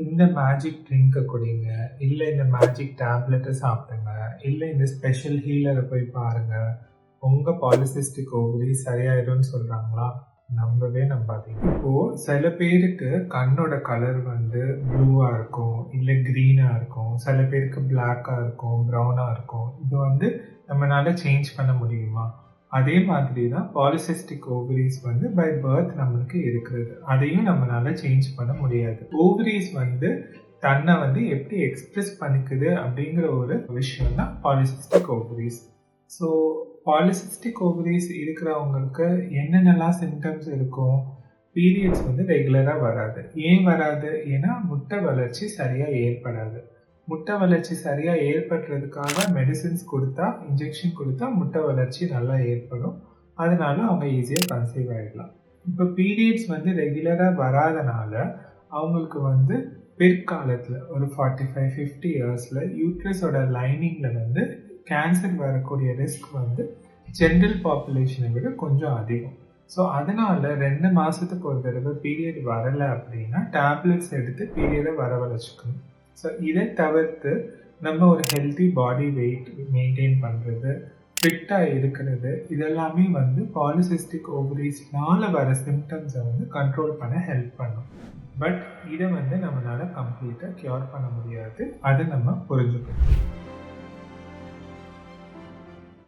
இந்த மேஜிக் ட்ரிங்க்கை குடிங்க, இல்லை இந்த மேஜிக் டேப்லெட்டை சாப்பிடுங்க, இல்லை இந்த ஸ்பெஷல் ஹீலரை போய் பாருங்க, உங்கள் பாலிசிஸ்டிக் ஓவரி சரியாயிடும்னு சொல்கிறாங்களா? நம்பவே நம்பாதீங்க. இப்போது சில பேருக்கு கண்ணோட கலர் வந்து ப்ளூவாக இருக்கும், இல்லை க்ரீனாக இருக்கும், சில பேருக்கு பிளாக்காக இருக்கும், ப்ரௌனாக இருக்கும். இது வந்து நம்மளால சேஞ்ச் பண்ண முடியுமா? அதே மாதிரி தான் பாலிசிஸ்டிக் ஓவரிஸ் வந்து பை பர்த் நம்மளுக்கு இருக்கிறது. அதையும் நம்மளால சேஞ்ச் பண்ண முடியாது. ஓவரிஸ் வந்து தன்னை வந்து எப்படி எக்ஸ்பிரஸ் பண்ணிக்குது அப்படிங்கிற ஒரு விஷயம் தான் polycystic ovaries. So polycystic ovaries இருக்கிறவங்களுக்கு என்னென்னலாம் சிம்டம்ஸ் இருக்கும்? பீரியட்ஸ் வந்து ரெகுலராக வராது. ஏன் வராது? ஏன்னா முட்டை வளர்ச்சி சரியாக ஏற்படாது. முட்டை வளர்ச்சி சரியாக ஏற்படுறதுக்காக மெடிசின்ஸ் கொடுத்தா, இன்ஜெக்ஷன் கொடுத்தா முட்டை வளர்ச்சி நல்லா ஏற்படும். அதனால அவங்க ஈஸியாக கன்சீவ் ஆகிடலாம். இப்போ பீரியட்ஸ் வந்து ரெகுலராக வராதனால அவங்களுக்கு வந்து பிற்காலத்தில் ஒரு 45-50 இயர்ஸில் யூட்ரஸோட லைனிங்கில் வந்து கேன்சர் வரக்கூடிய ரிஸ்க் வந்து ஜென்ரல் பாப்புலேஷனை விட கொஞ்சம் அதிகம். ஸோ அதனால 2 மாதத்துக்கு ஒரு தடவை பீரியட் வரலை அப்படின்னா டேப்லெட்ஸ் எடுத்து பீரியடை வரவழைச்சிக்கணும். ஸோ இதை தவிர்த்து நம்ம ஒரு ஹெல்த்தி பாடி வெயிட் மெயின்டைன் பண்ணுறது, ஃபிட்டாக இருக்கிறது, இதெல்லாமே வந்து பாலிசிஸ்டிக் ஓவரிஸ்னால வர சிம்டம்ஸை வந்து கண்ட்ரோல் பண்ண ஹெல்ப் பண்ணும். பட் இதை வந்து நம்மளால் கம்ப்ளீட்டாக க்யூர் பண்ண முடியாது. அதை நம்ம புரிஞ்சுக்கணும்.